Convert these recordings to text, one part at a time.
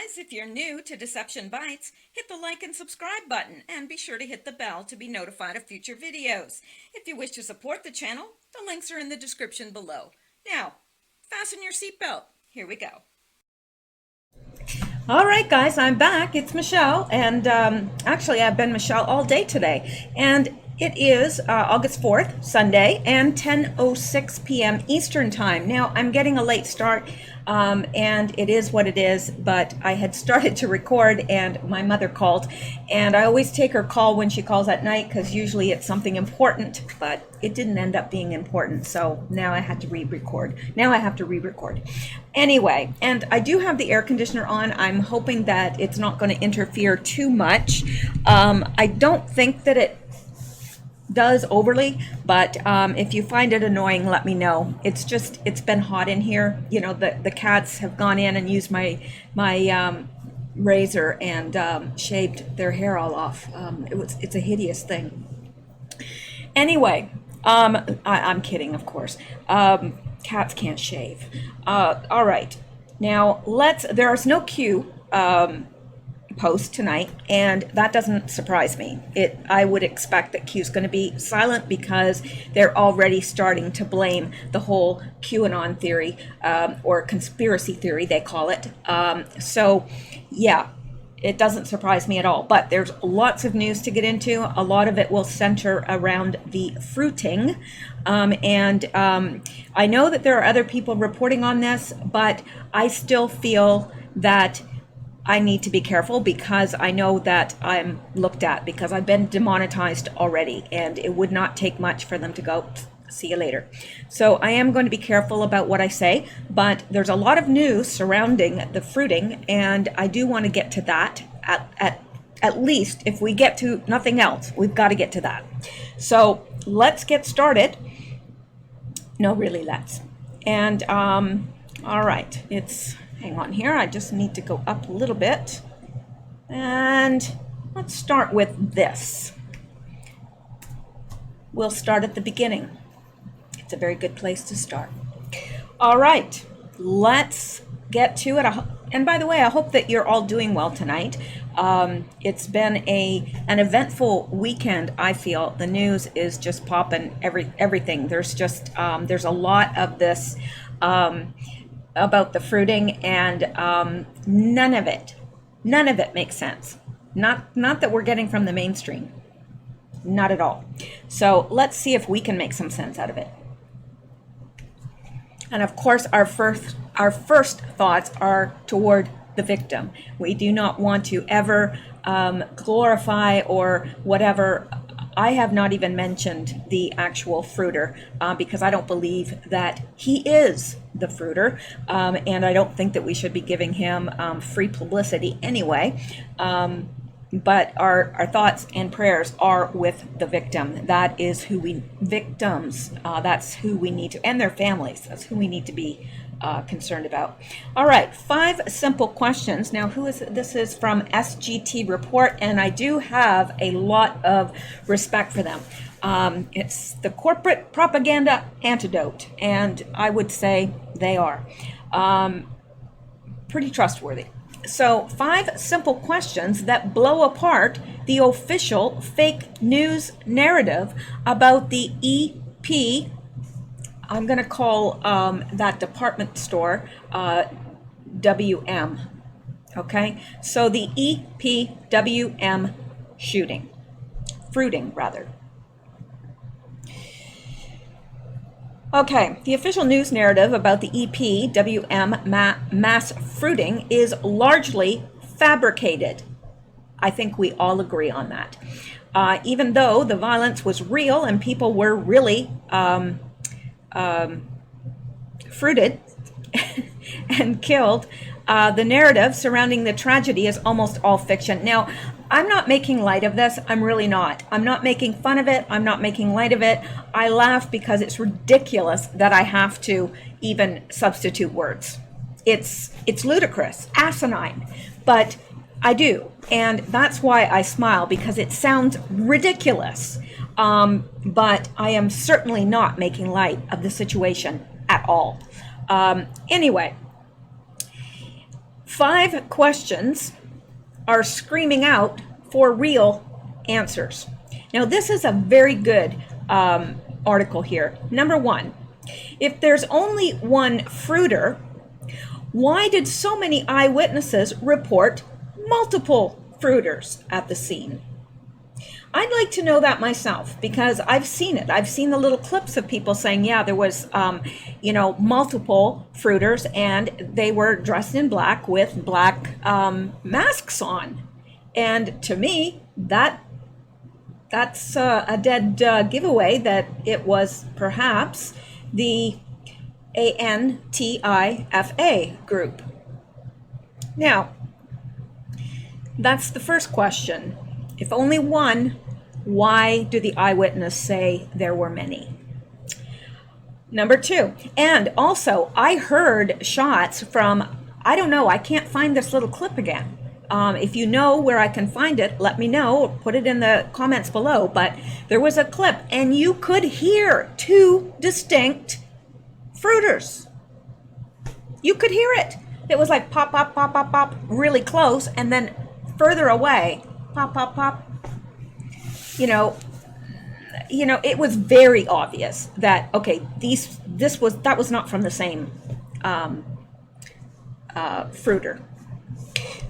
guys, if you're new to Deception Bytes, hit the like and subscribe button and be sure to hit the bell to be notified of future videos. If you wish to support the channel, the links are in the description below. Now, fasten your seatbelt. Here we go. All right, guys, I'm back. It's Michelle, and actually I've been Michelle all day today. And it is August 4th, Sunday, and 10:06 p.m. Eastern Time. Now, I'm getting a late start, and it is what it is, but I had started to record, and my mother called, and I always take her call when she calls at night, because usually it's something important, but it didn't end up being important, so now I had to re-record. Anyway, and I do have the air conditioner on. I'm hoping that it's not going to interfere too much. I don't think that it does overly, but if you find it annoying, let me know. It's been hot in here. You know, the cats have gone in and used my razor and shaved their hair all off. It's a hideous thing. Anyway, I'm kidding, of course. Cats can't shave. All right, now there's no Q post tonight, and that doesn't surprise me. I would expect that Q's going to be silent because they're already starting to blame the whole QAnon theory, or conspiracy theory they call it. So yeah, it doesn't surprise me at all, but there's lots of news to get into. A lot of it will center around the fruiting, and I know that there are other people reporting on this, but I still feel that I need to be careful because I know that I'm looked at, because I've been demonetized already, and it would not take much for them to go, see you later. So I am going to be careful about what I say, but there's a lot of news surrounding the fruiting, and I do want to get to that at least. If we get to nothing else, we've got to get to that. So let's get started. No, really, let's. And all right, hang on here, I just need to go up a little bit. And let's start with this. We'll start at the beginning. It's a very good place to start. All right, let's get to it. And by the way, I hope that you're all doing well tonight. It's been an eventful weekend, I feel. The news is just popping everything. There's a lot of this about the fruiting, and none of it makes sense. Not that we're getting from the mainstream, not at all. So let's see if we can make some sense out of it. And of course, our first thoughts are toward the victim. We do not want to ever glorify or whatever. I have not even mentioned the actual fruiter, because I don't believe that he is the fruiter, and I don't think that we should be giving him free publicity anyway. But our thoughts and prayers are with the victim. That is victims. That's who we need to, and their families. That's who we need to be concerned about. All right, 5 simple questions. Now, this is from SGT Report, and I do have a lot of respect for them. It's the corporate propaganda antidote, and I would say they are pretty trustworthy. So 5 simple questions that blow apart the official fake news narrative about the EP. I'm going to call that department store WM. Okay, so the EPWM fruiting rather. Okay, the official news narrative about the EPWM mass fruiting is largely fabricated. I think we all agree on that. Even though the violence was real and people were really fruited and killed, the narrative surrounding the tragedy is almost all fiction. Now, I'm not making light of this. I'm really not. I'm not making fun of it. I'm not making light of it. I laugh because it's ridiculous that I have to even substitute words. It's ludicrous, asinine, but I do. And that's why I smile, because it sounds ridiculous. But I am certainly not making light of the situation at all. Anyway, 5 questions are screaming out for real answers. Now, this is a very good article here. Number 1, if there's only one fruiter, why did so many eyewitnesses report multiple fruiters at the scene? I'd like to know that myself, because I've seen it. I've seen the little clips of people saying, yeah, there was, multiple fruiters, and they were dressed in black with black masks on. And to me, that's a dead giveaway that it was perhaps the ANTIFA group. Now, that's the first question. If only one, why do the eyewitness say there were many? Number 2, and also I heard shots from, I don't know, I can't find this little clip again. If you know where I can find it, let me know, or put it in the comments below, but there was a clip and you could hear 2 distinct fruiters. You could hear it. It was like pop, pop, pop, pop, pop, really close, and then further away, pop, pop, pop. It was very obvious that, okay, that was not from the same fruiter.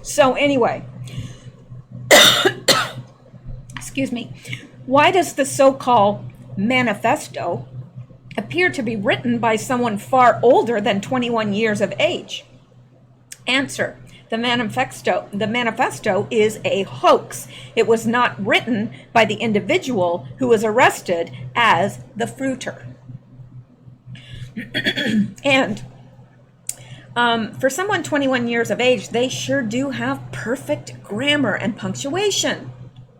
So anyway, excuse me, why does the so-called manifesto appear to be written by someone far older than 21 years of age? Answer. The manifesto is a hoax. It was not written by the individual who was arrested as the fruiter. And for someone 21 years of age, they sure do have perfect grammar and punctuation.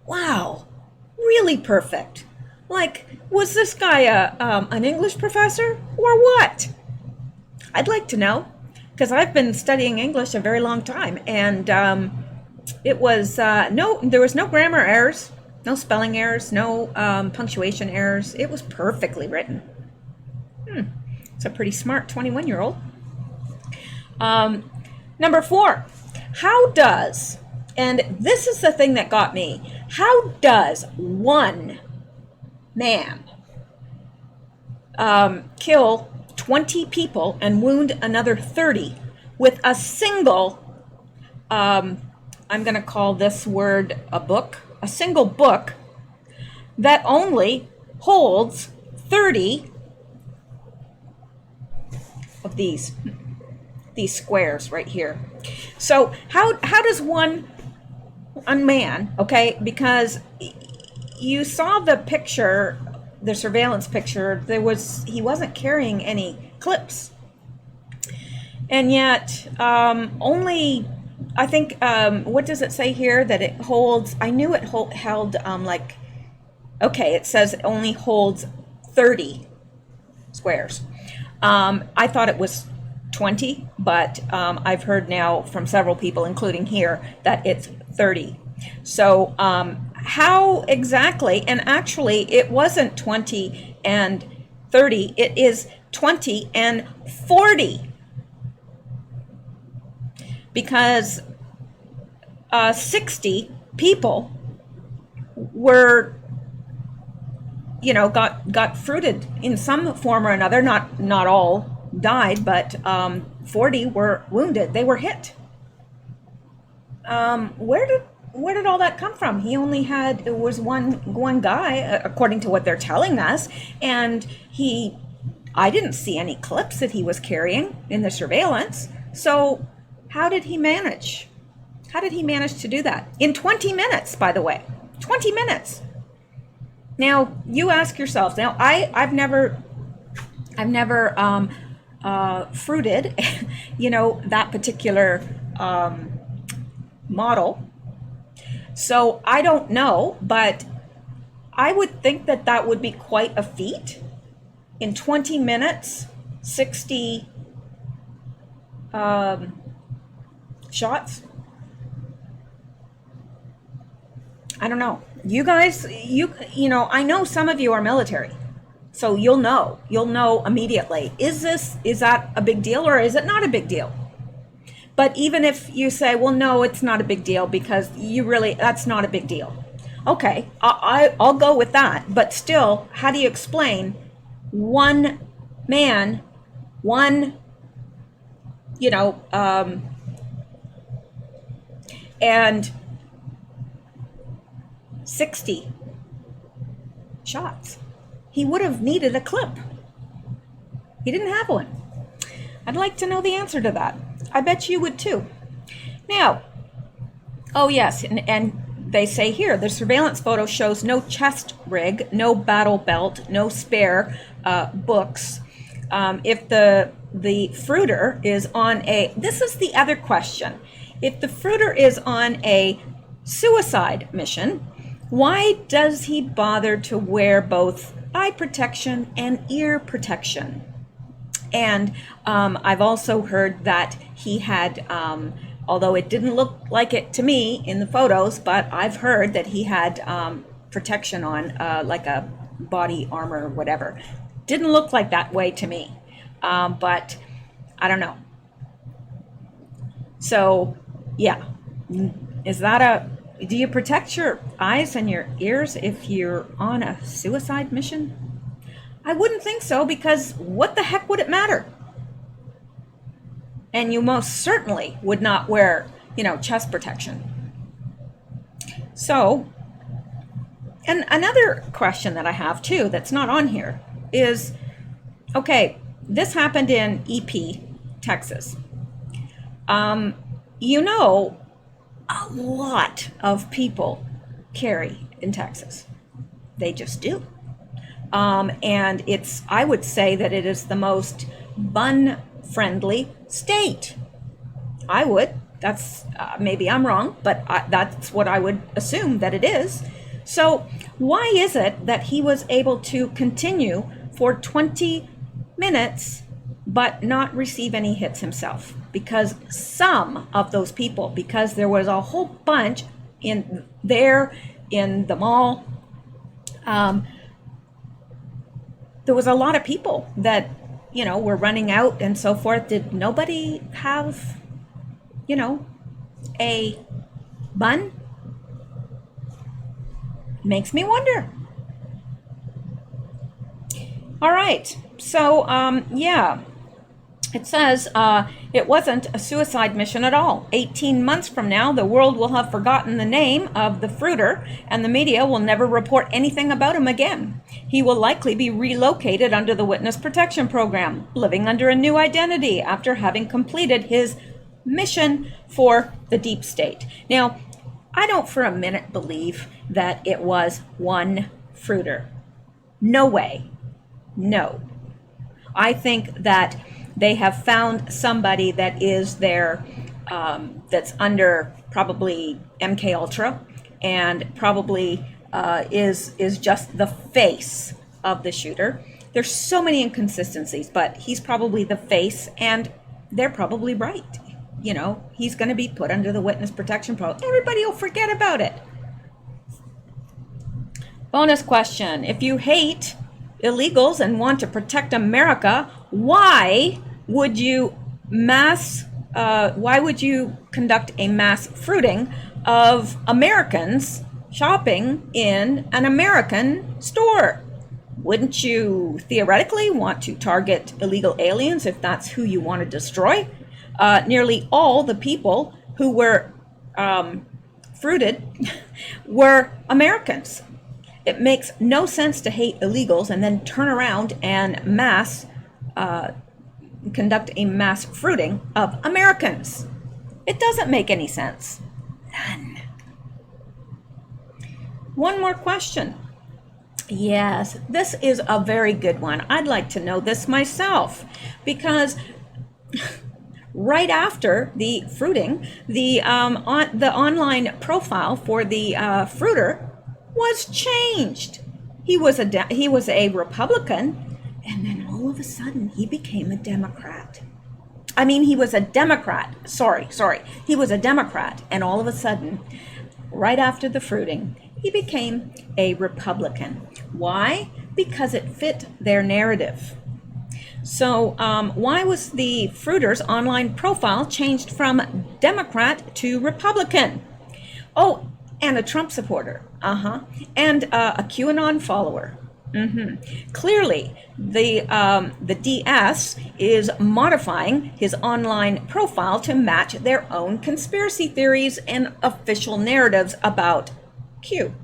Wow, really perfect. Like, was this guy an English professor or what? I'd like to know, because I've been studying English a very long time, and there was no grammar errors, no spelling errors, no punctuation errors. It was perfectly written. It's a pretty smart 21-year-old. Number 4, how does, and this is the thing that got me, how does one man kill 20 people and wound another 30 with a single, I'm going to call this word a single book that only holds 30 of these squares right here. So how does one man, okay, because you saw the picture, the surveillance picture, he wasn't carrying any clips, and yet only, I think, what does it say here that it holds? I knew it held it says it only holds 30 squares. I thought it was 20, but I've heard now from several people, including here, that it's 30. So how exactly, and actually it wasn't 20 and 30, it is 20 and 40, because 60 people were, got fruited in some form or another. Not all died, but 40 were wounded. They were hit. Where did all that come from? It was one guy, according to what they're telling us, and I didn't see any clips that he was carrying in the surveillance. So how did he manage? How did he manage to do that? In 20 minutes, by the way. 20 minutes. Now, you ask yourselves, now I've never fruited, that particular model. So I don't know, but I would think that would be quite a feat. In 20 minutes, 60 shots. I don't know. You guys, I know some of you are military, so you'll know immediately. Is that a big deal or is it not a big deal? But even if you say, well, no, it's not a big deal because that's not a big deal. Okay, I'll go with that. But still, how do you explain one man, one, and 60 shots? He would have needed a clip. He didn't have one. I'd like to know the answer to that. I bet you would too. Now, oh yes, and they say here, the surveillance photo shows no chest rig, no battle belt, no spare books. If the fruiter is on this is the other question. If the fruiter is on a suicide mission, why does he bother to wear both eye protection and ear protection? And I've also heard that he had, although it didn't look like it to me in the photos, but I've heard that he had protection on, like a body armor or whatever. Didn't look like that way to me, but I don't know. So, yeah, do you protect your eyes and your ears if you're on a suicide mission? I wouldn't think so, because what the heck would it matter? And you most certainly would not wear, chest protection. So, and another question that I have too that's not on here is, okay, this happened in EP, Texas. A lot of people carry in Texas. They just do. And I would say that it is the most gun-friendly state. That's, maybe I'm wrong, but that's what I would assume that it is. So why is it that he was able to continue for 20 minutes but not receive any hits himself? Because some of those people, because there was a whole bunch in the mall, there was a lot of people that, were running out and so forth. Did nobody have, a bun? Makes me wonder. All right. So, yeah. It says it wasn't a suicide mission at all. 18 months from now, the world will have forgotten the name of the fruiter, and the media will never report anything about him again. He will likely be relocated under the Witness Protection Program, living under a new identity after having completed his mission for the deep state. Now, I don't for a minute believe that it was one fruiter. No way. No. I think that they have found somebody that is there, that's under probably MK Ultra, and probably is just the face of the shooter. There's so many inconsistencies, but he's probably the face, and they're probably right. He's going to be put under the Witness Protection Program. Everybody will forget about it. Bonus question: if you hate illegals and want to protect America, why would you conduct a mass fruiting of Americans shopping in an American store? Wouldn't you theoretically want to target illegal aliens if that's who you want to destroy? Nearly all the people who were fruited were Americans. It makes no sense to hate illegals and then turn around and conduct a mass fruiting of Americans. It doesn't make any sense. None. One more question. Yes, this is a very good one. I'd like to know this myself, because right after the fruiting, the online profile for the fruiter was changed. He was a Republican, and then all of a sudden he became a Democrat. I mean, he was a Democrat. Sorry. He was a Democrat, and all of a sudden, right after the fruiting, he became a Republican. Why? Because it fit their narrative. So why was the Fruiter's online profile changed from Democrat to Republican? Oh, and a Trump supporter. And a QAnon follower. Clearly, the DS is modifying his online profile to match their own conspiracy theories and official narratives about Q.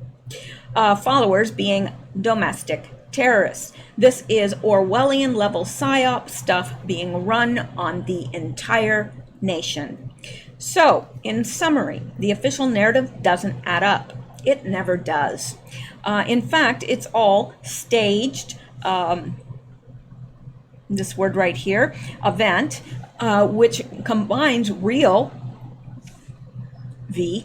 Followers being domestic terrorists. This is Orwellian level psyop stuff being run on the entire nation. So, in summary, the official narrative doesn't add up. It never does. In fact, it's all staged, this word right here, event, which combines real V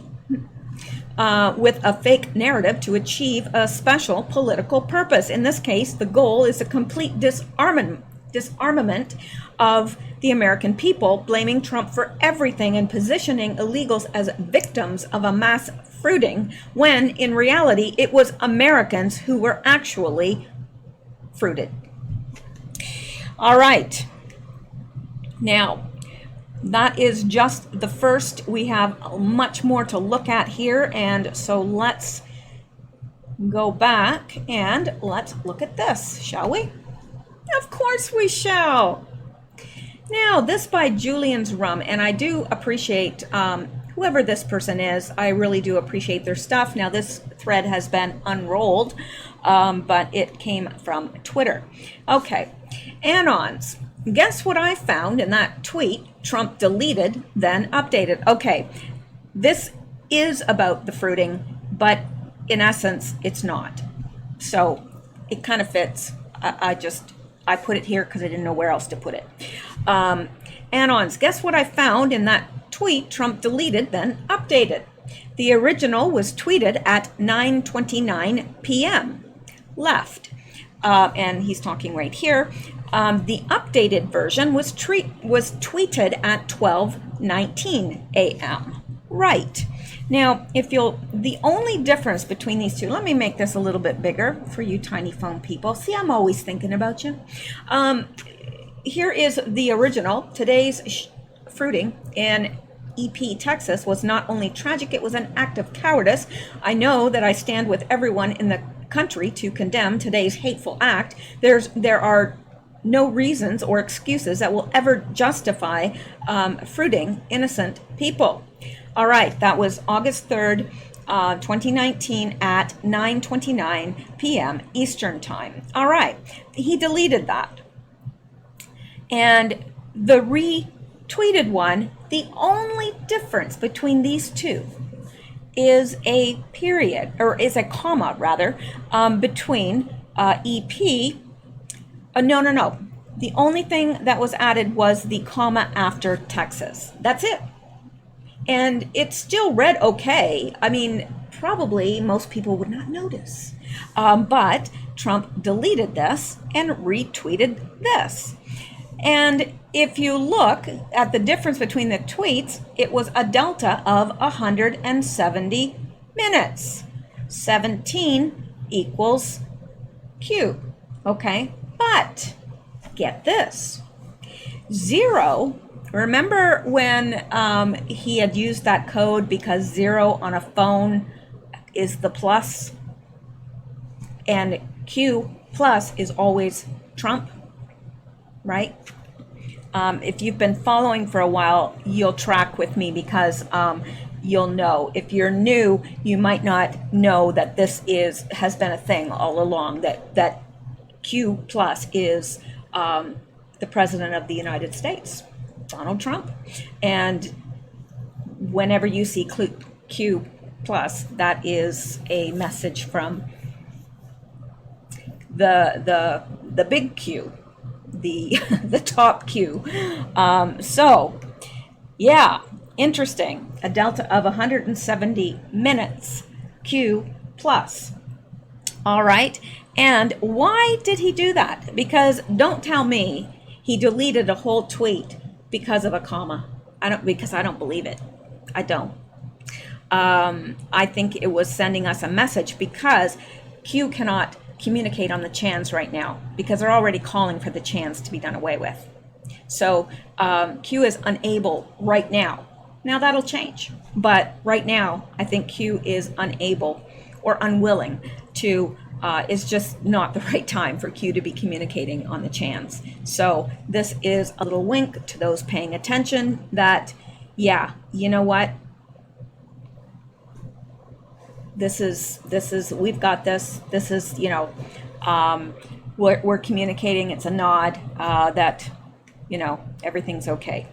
with a fake narrative to achieve a special political purpose. In this case, the goal is a complete disarmament of the American people, blaming Trump for everything and positioning illegals as victims of a mass fruiting, when in reality it was Americans who were actually fruited. All right. Now, that is just the first. We have much more to look at here, and so let's go back and let's look at this, shall we? Of course we shall. Now, this by Julian's Rum, and I do appreciate whoever this person is. I really do appreciate their stuff. Now, this thread has been unrolled, but it came from Twitter. Okay, Anons. Guess what I found in that tweet Trump deleted, then updated. Okay, this is about the fruiting, but in essence, it's not. So it kind of fits. I put it here because I didn't know where else to put it. Anons, guess what I found in that tweet Trump deleted, then updated. The original was tweeted at 9:29 p.m. left. And he's talking right here. The updated version was tweeted at 12:19 a.m. right. Now, the only difference between these two, let me make this a little bit bigger for you tiny phone people. See, I'm always thinking about you. Here is the original. Today's fruiting in EP, Texas was not only tragic, it was an act of cowardice. I know that I stand with everyone in the country to condemn today's hateful act. There are no reasons or excuses that will ever justify fruiting innocent people. All right, that was August 3rd, 2019 at 9:29 p.m. Eastern Time. All right, he deleted that. And the retweeted one, the only difference between these two is a period, or is a comma rather, between EP. No. The only thing that was added was the comma after Texas. That's it. And it still read okay. I mean, probably most people would not notice. But Trump deleted this and retweeted this. And if you look at the difference between the tweets, it was a delta of 170 minutes. 17 equals Q. Okay? But get this. 0, remember when he had used that code because 0 on a phone is the plus and Q plus is always Trump, right? If you've been following for a while, you'll track with me because you'll know. If you're new, you might not know that this has been a thing all along, that Q plus is the President of the United States, Donald Trump. And whenever you see Q plus, that is a message from the big Q, the top Q. So yeah, interesting. A delta of 170 minutes, Q plus. All right. And why did he do that? Because don't tell me he deleted a whole tweet because of a comma. I don't believe it. I don't. I think it was sending us a message because Q cannot communicate on the chans right now because they're already calling for the chans to be done away with. So Q is unable right now. Now that'll change, but right now I think Q is unable or unwilling to, is just not the right time for Q to be communicating on the chans. So this is a little wink to those paying attention that, yeah, you know what? This is, we've got this. This is, you know, we're communicating. It's a nod that, you know, everything's okay.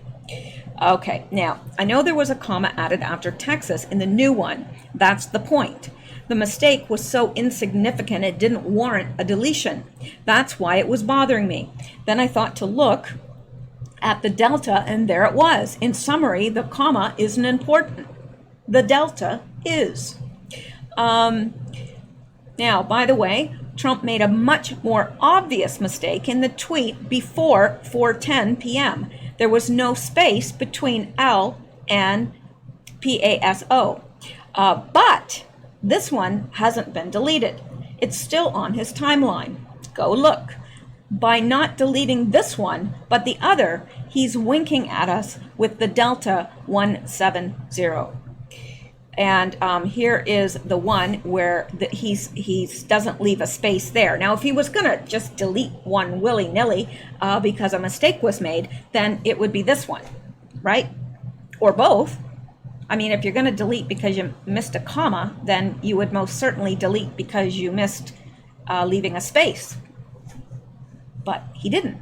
Okay, now, I know there was a comma added after Texas in the new one. That's the point. The mistake was so insignificant it didn't warrant a deletion. That's why it was bothering me. Then I thought to look at the delta, and there it was. In summary, the comma isn't important. The delta is. Now, by the way, Trump made a much more obvious mistake in the tweet before 4:10 p.m. There was no space between L and PASO. But this one hasn't been deleted. It's still on his timeline. Go look. By not deleting this one, but the other, he's winking at us with the delta 170. And here is the one where he doesn't leave a space there. Now, if he was going to just delete one willy-nilly because a mistake was made, then it would be this one, right? Or both. I mean, if you're going to delete because you missed a comma, then you would most certainly delete because you missed leaving a space. But he didn't.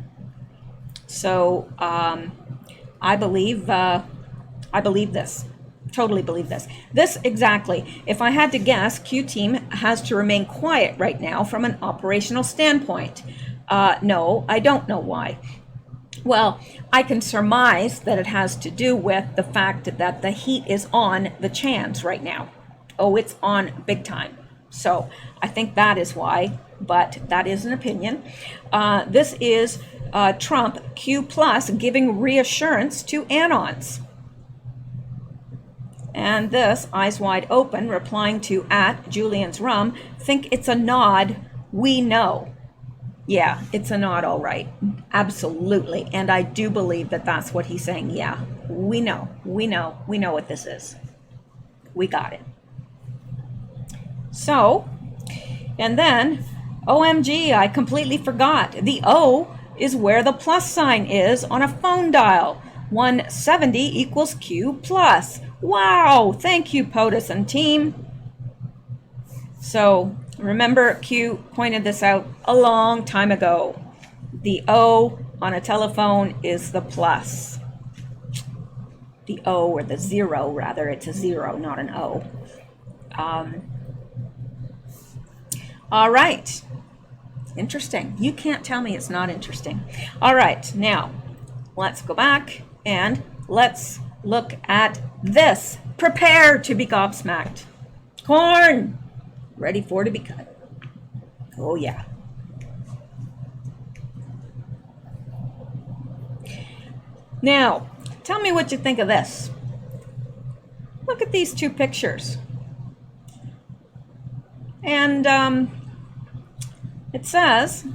So I believe this. Totally believe this. This exactly. If I had to guess, Q team has to remain quiet right now from an operational standpoint. No, I don't know why. Well, I can surmise that it has to do with the fact that the heat is on the chans right now. Oh, it's on big time. So I think that is why, but that is an opinion. This is Trump Q plus giving reassurance to Anons. And this, eyes wide open, replying to @Julian's Rum, think it's a nod, we know. Yeah, it's a nod, all right. Absolutely. And I do believe that that's what he's saying. Yeah, we know what this is. We got it. So, and then, OMG, I completely forgot. The O is where the plus sign is on a phone dial. 170 equals Q plus. Wow, thank you, POTUS and team. So remember, Q pointed this out a long time ago. The O on a telephone is the plus. The O, or the zero rather, it's a zero, not an O. All right, interesting. You can't tell me it's not interesting. All right, now let's go back and let's look at this. Prepare to be gobsmacked. Corn, ready for to be cut. Oh yeah. Now, tell me what you think of this. Look at these two pictures. And it says,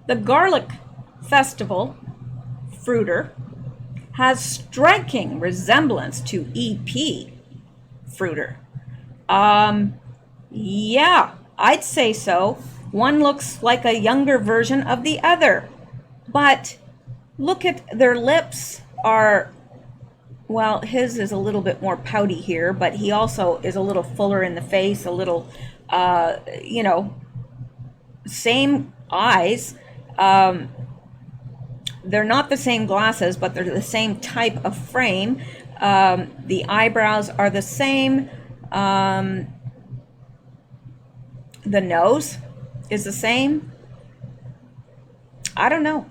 the Garlic Festival fruiter has striking resemblance to EP fruiter. Yeah, I'd say so. One looks like a younger version of the other, but look at their lips are, well, his is a little bit more pouty here, but he also is a little fuller in the face, a little, you know, same eyes. They're not the same glasses, but they're the same type of frame. The eyebrows are the same. The nose is the same. I don't know.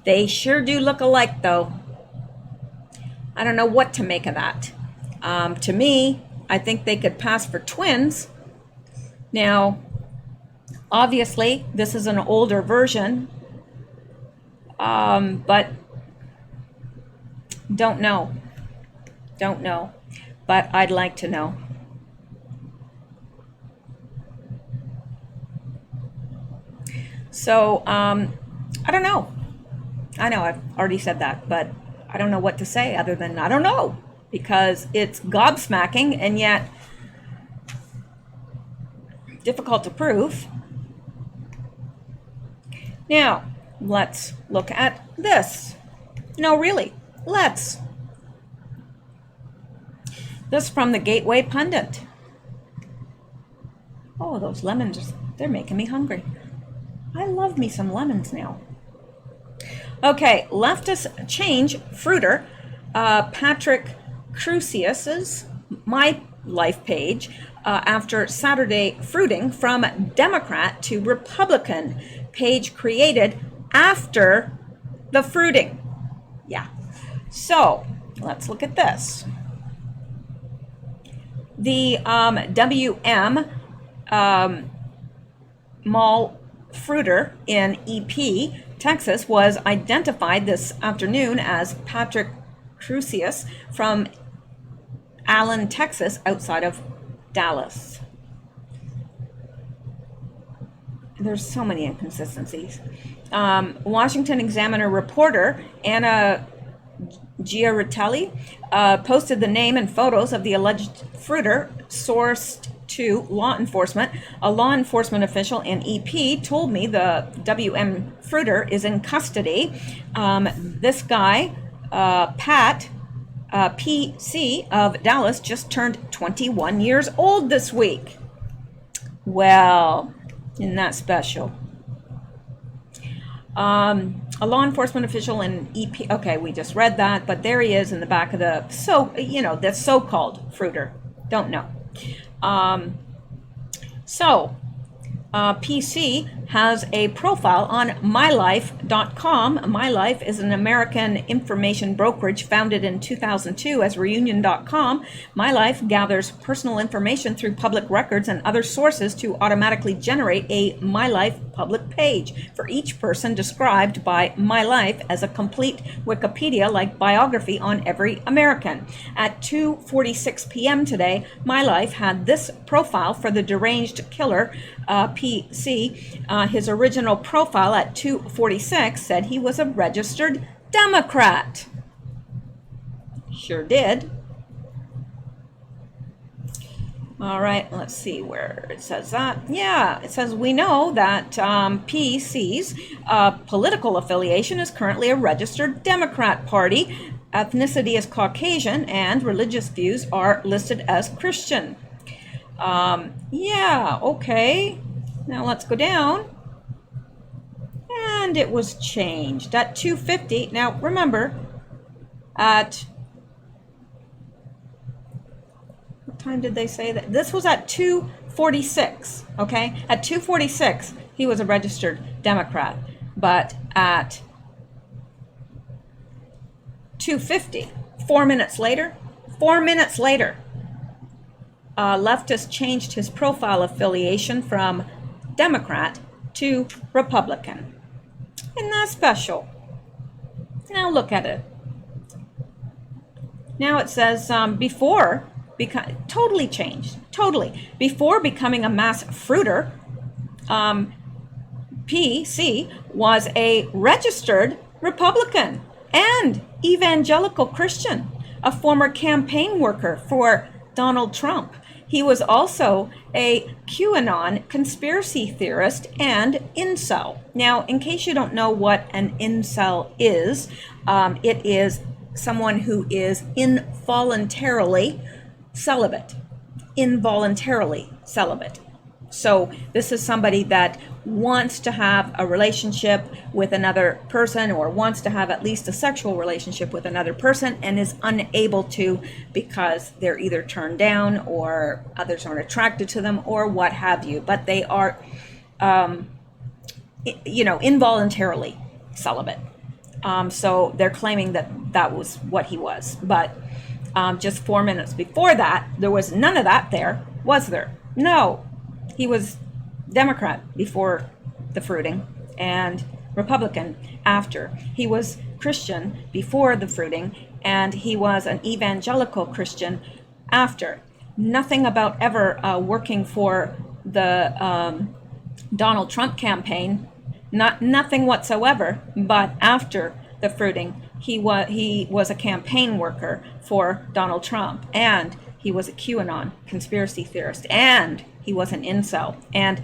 They sure do look alike, though. I don't know what to make of that. To me, I think they could pass for twins. Now, obviously, this is an older version. But don't know, but I'd like to know. So I don't know. I know I've already said that, but I don't know what to say other than I don't know, because it's gobsmacking and yet difficult to prove. Now, let's look at this. No, really, let's. This from the Gateway Pundit. Oh, those lemons, they're making me hungry. I love me some lemons now. Okay, leftist change fruiter, Patrick Crusius's My Life page, after Saturday fruiting from Democrat to Republican, page created after the fruiting. Yeah. So let's look at this. The WM mall fruiter in EP, Texas, was identified this afternoon as Patrick Crusius from Allen, Texas, outside of Dallas. There's so many inconsistencies. Washington Examiner reporter Anna Giaritelli posted the name and photos of the alleged fruiter sourced to law enforcement. A law enforcement official in EP told me the WM fruiter is in custody. This guy, Pat PC of Dallas, just turned 21 years old this week. Well, isn't that special? A law enforcement official in EP. Okay, we just read that, but there he is in the back of the the so-called fruiter. Don't know. PC has a profile on MyLife.com. MyLife is an American information brokerage founded in 2002 as Reunion.com. MyLife gathers personal information through public records and other sources to automatically generate a MyLife public page for each person described by MyLife as a complete Wikipedia-like biography on every American. At 2:46 p.m. today, MyLife had this profile for the deranged killer, PC. His original profile at 2:46 said he was a registered Democrat. Sure did. All right, let's see where it says that. Yeah, it says we know that PC's political affiliation is currently a registered Democrat party. Ethnicity is Caucasian and religious views are listed as Christian. Yeah, okay. Now let's go down. And it was changed at 2:50. Now remember, at what time did they say that? This was at 2:46, okay? At 2:46, he was a registered Democrat. But at 2:50, 4 minutes later, leftist changed his profile affiliation from Democrat to Republican. Isn't that special? Now look at it. Now it says totally changed. Totally. Before becoming a mass fruiter, PC was a registered Republican and evangelical Christian, a former campaign worker for Donald Trump. He was also a QAnon conspiracy theorist and incel. Now, in case you don't know what an incel is, it is someone who is involuntarily celibate. So this is somebody that wants to have a relationship with another person, or wants to have at least a sexual relationship with another person, and is unable to because they're either turned down or others aren't attracted to them or what have you. But they are, involuntarily celibate. So they're claiming that was what he was. But just 4 minutes before that, there was none of that there, was there? No. He was Democrat before the fruiting and Republican after. He was Christian before the fruiting, and he was an evangelical Christian after. Nothing about ever working for the Donald Trump campaign. nothing whatsoever. But after the fruiting, he was a campaign worker for Donald Trump, and he was a QAnon conspiracy theorist, and he was an incel. And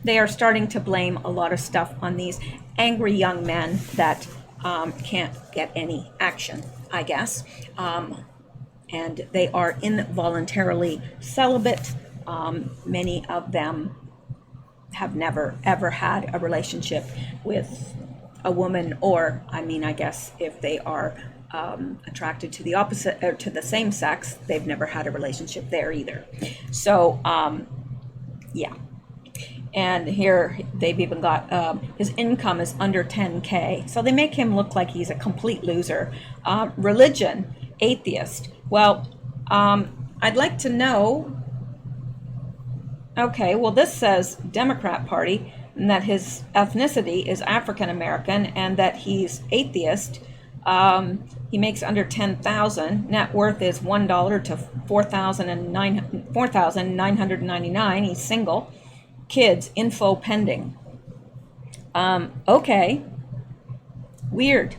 they are starting to blame a lot of stuff on these angry young men that can't get any action, I guess. And they are involuntarily celibate. Many of them have never ever had a relationship with a woman, or I guess if they are attracted to the opposite or to the same sex, they've never had a relationship there either. So yeah. And here they've even got his income is under 10K. So they make him look like he's a complete loser. Religion, atheist. Well, I'd like to know. Okay, well, this says Democrat Party, and that his ethnicity is African American, and that he's atheist. He makes under 10,000. Net worth is $1 to 4,999. He's single. Kids, info pending. Okay. Weird.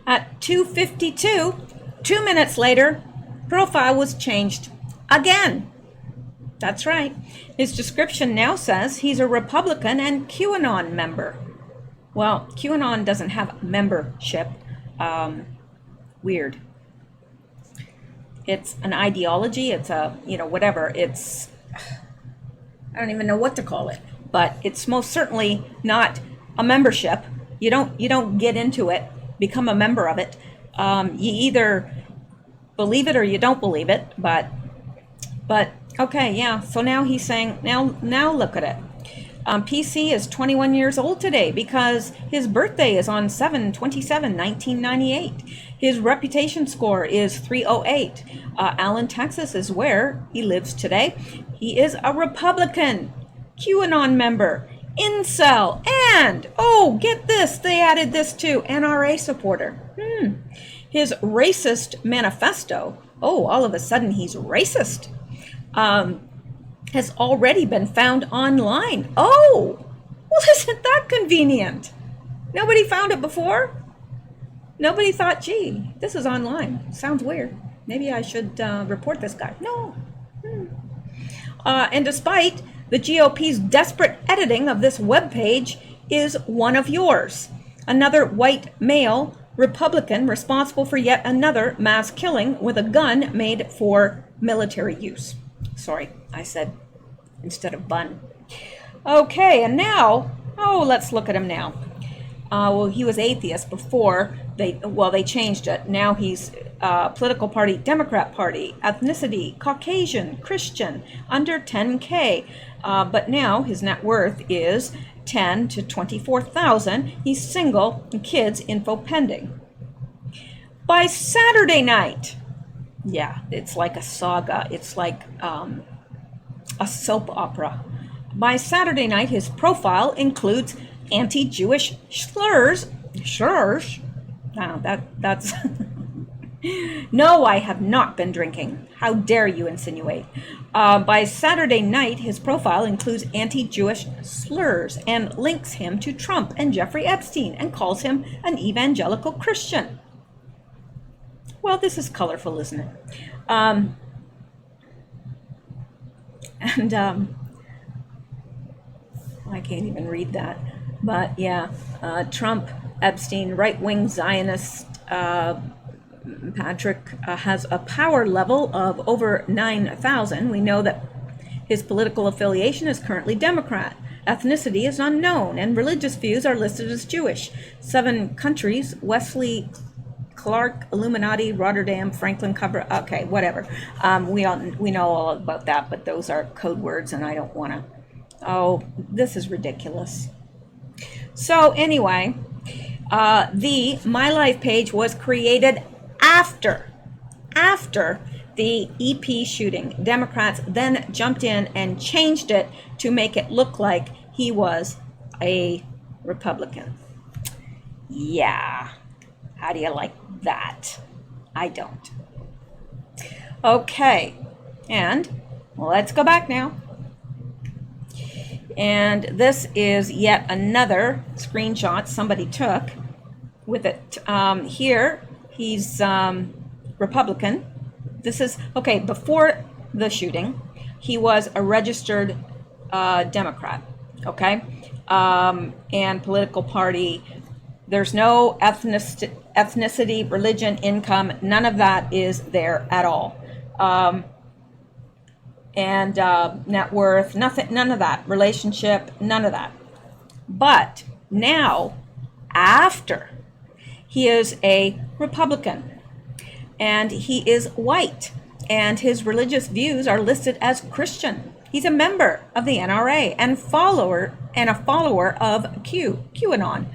At 2:52, 2 minutes later, profile was changed again. That's right. His description now says he's a Republican and QAnon member. Well, QAnon doesn't have membership. Weird. It's an ideology. It's a, whatever. It's, I don't even know what to call it, but it's most certainly not a membership. You don't get into it, become a member of it. You either believe it or you don't believe it, but okay, yeah. So now he's saying, now look at it. PC is 21 years old today because his birthday is on 7/27/1998. His reputation score is 308. Allen, Texas is where he lives today. He is a Republican, QAnon member, incel, and, get this, they added this too, NRA supporter. His racist manifesto, all of a sudden he's racist, has already been found online. Well, isn't that convenient? Nobody found it before? Nobody thought, gee, this is online. Sounds weird. Maybe I should report this guy. No. And despite the GOP's desperate editing of this webpage is one of yours. Another white male Republican responsible for yet another mass killing with a gun made for military use. Sorry, I said instead of bun. Okay, and now, let's look at him now. He was atheist before they changed it. Now he's political party, Democrat Party, ethnicity, Caucasian, Christian, under 10K. But now his net worth is 10 to 24,000. He's single, and kids, info pending. By Saturday night, yeah, it's like a saga. It's like a soap opera. By Saturday night, his profile includes anti-Jewish slurs. That's No, I have not been drinking. How dare you insinuate? By Saturday night, his profile includes anti-Jewish slurs and links him to Trump and Jeffrey Epstein and calls him an evangelical Christian. Well, this is colorful, isn't it? I can't even read that. But yeah, Trump, Epstein, right-wing Zionist, Patrick has a power level of over 9,000. We know that his political affiliation is currently Democrat. Ethnicity is unknown, and religious views are listed as Jewish. 7 countries: Wesley Clark, Illuminati, Rotterdam, Franklin cover. Okay, whatever. We know all about that, but those are code words, and I don't want to. This is ridiculous. So anyway, the My Life page was created after the EP shooting. Democrats then jumped in and changed it to make it look like he was a Republican. Yeah. How do you like that? I don't. Okay. And let's go back now. And this is yet another screenshot somebody took with it. Here, he's Republican. This is, okay, before the shooting, he was a registered Democrat, okay? And political party. There's no ethnicity, religion, income, none of that is there at all. And net worth, nothing, none of that. Relationship, none of that. But now, after, he is a Republican, and he is white, and his religious views are listed as Christian. He's a member of the NRA and a follower of QAnon.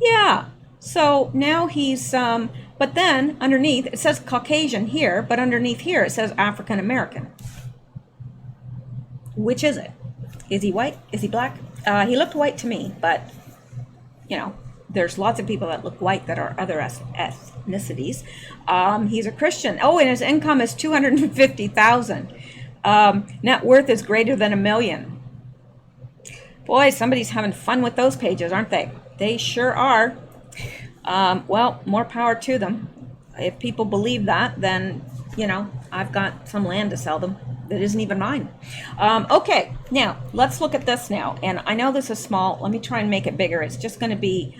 Yeah, so now he's, but then underneath, it says Caucasian here, but underneath here it says African American. Which is it? Is he white? Is he black? He looked white to me, but, you know, there's lots of people that look white that are other ethnicities. He's a Christian. Oh, and his income is $250,000. Net worth is greater than $1 million. Boy, somebody's having fun with those pages, aren't they? They sure are. Well, more power to them. If people believe that, then, you know, I've got some land to sell them that isn't even mine. Okay, now let's look at this now. And I know this is small. Let me try and make it bigger. It's just going to be,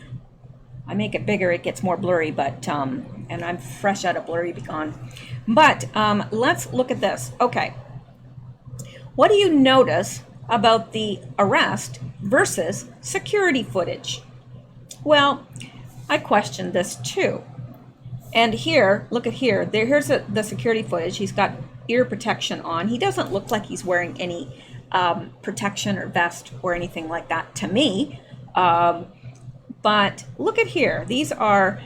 I make it bigger, it gets more blurry, but, and I'm fresh out of blurry, be gone. But let's look at this. Okay. What do you notice about the arrest versus security footage? Well, I questioned this too. And here, look at here. Here's the security footage. He's got ear protection on. He doesn't look like he's wearing any protection or vest or anything like that to me. But look at here. These are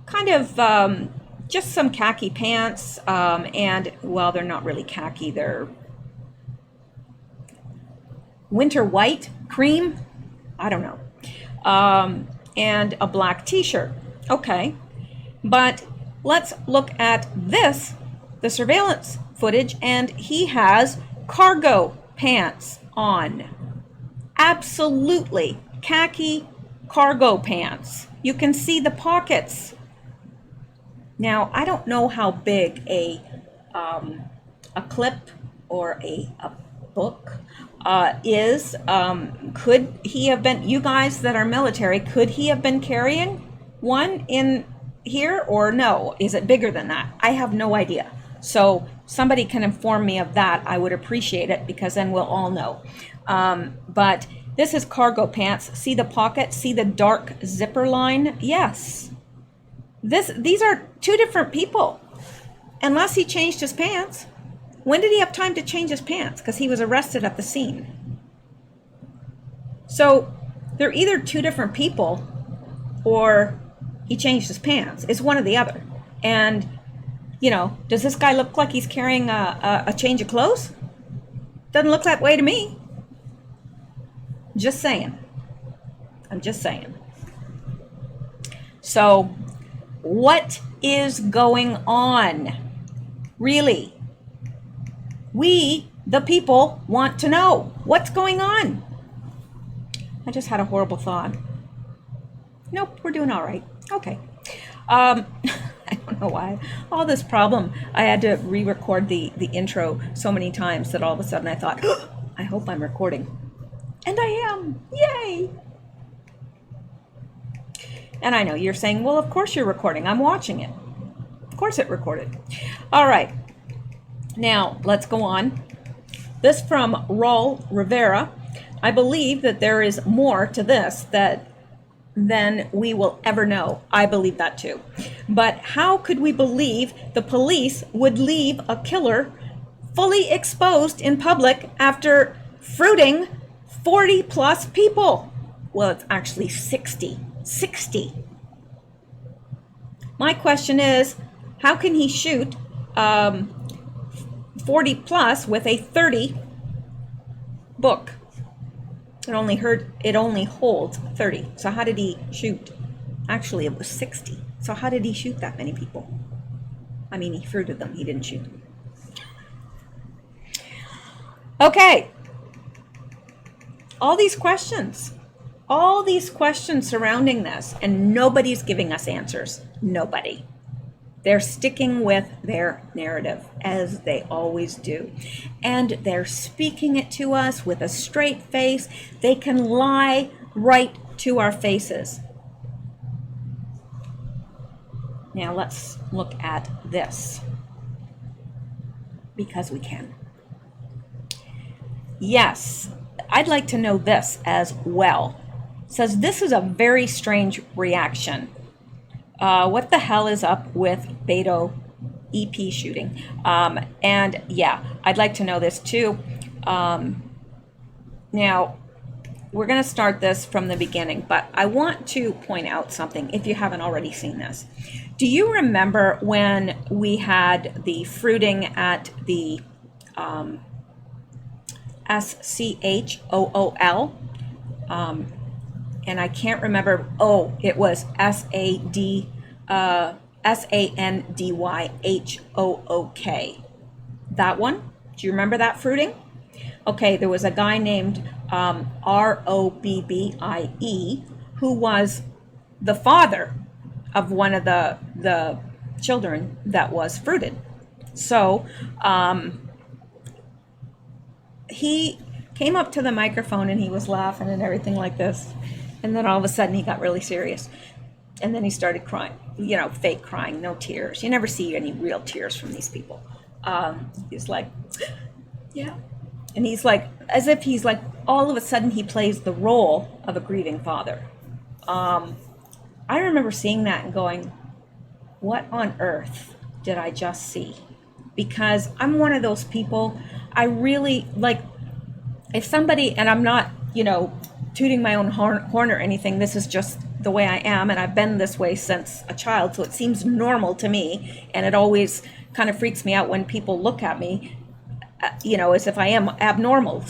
kind of just some khaki pants. And, well, they're not really khaki. They're winter white, cream. I don't know. And a black t-shirt. Okay. But let's look at this, the surveillance footage, and he has cargo pants on. Absolutely khaki cargo pants. You can see the pockets. Now, I don't know how big a clip or a book is. Could he have been, you guys that are military, could he have been carrying one in here or no? Is it bigger than that? I have no idea. So somebody can inform me of that. I would appreciate it, because then we'll all know. But this is cargo pants. See the pocket? See the dark zipper line? Yes. These are two different people. Unless he changed his pants. When did he have time to change his pants? Because he was arrested at the scene. So they're either two different people or he changed his pants. It's one or the other. And, you know, does this guy look like he's carrying a change of clothes? Doesn't look that way to me. Just saying. I'm just saying. So, what is going on? Really? We, the people, want to know what's going on. I just had a horrible thought. Nope, we're doing all right. Okay. I don't know why. All this problem. I had to re-record the intro so many times that all of a sudden I thought, oh, I hope I'm recording. And I am. Yay! And I know you're saying, well, of course you're recording. I'm watching it. Of course it recorded. All right. Now, let's go on. This from Raul Rivera. I believe that there is more to this than we will ever know. I believe that too. But how could we believe the police would leave a killer fully exposed in public after fruiting 40 plus people? Well, it's actually 60. 60. My question is, how can he shoot 40 plus with a 30 book? It only holds 30. So how did he shoot? Actually, it was 60. So how did he shoot that many people? I mean, he fruited them. He didn't shoot them. Okay. all these questions surrounding this, and nobody's giving us answers. Nobody. They're sticking with their narrative, as they always do. And they're speaking it to us with a straight face. They can lie right to our faces. Now let's look at this, because we can. Yes, I'd like to know this as well. It says, this is a very strange reaction. What the hell is up with Beto EP shooting? And yeah, I'd like to know this too. Now, we're going to start this from the beginning, but I want to point out something if you haven't already seen this. Do you remember when we had the fruiting at the SCHOOL? And I can't remember. Oh, it was SANDYHOOK. That one? Do you remember that fruiting? Okay, there was a guy named ROBBIE who was the father of one of the children that was fruited. So he came up to the microphone and he was laughing and everything like this. And then all of a sudden he got really serious. And then he started crying, fake crying, no tears. You never see any real tears from these people. He's like, yeah. And he's like, as if he's like, all of a sudden he plays the role of a grieving father. I remember seeing that and going, what on earth did I just see? Because I'm one of those people, I really, like, if somebody, and I'm not, tooting my own horn or anything, this is just the way I am, and I've been this way since a child, so it seems normal to me, and it always kind of freaks me out when people look at me, as if I am abnormal.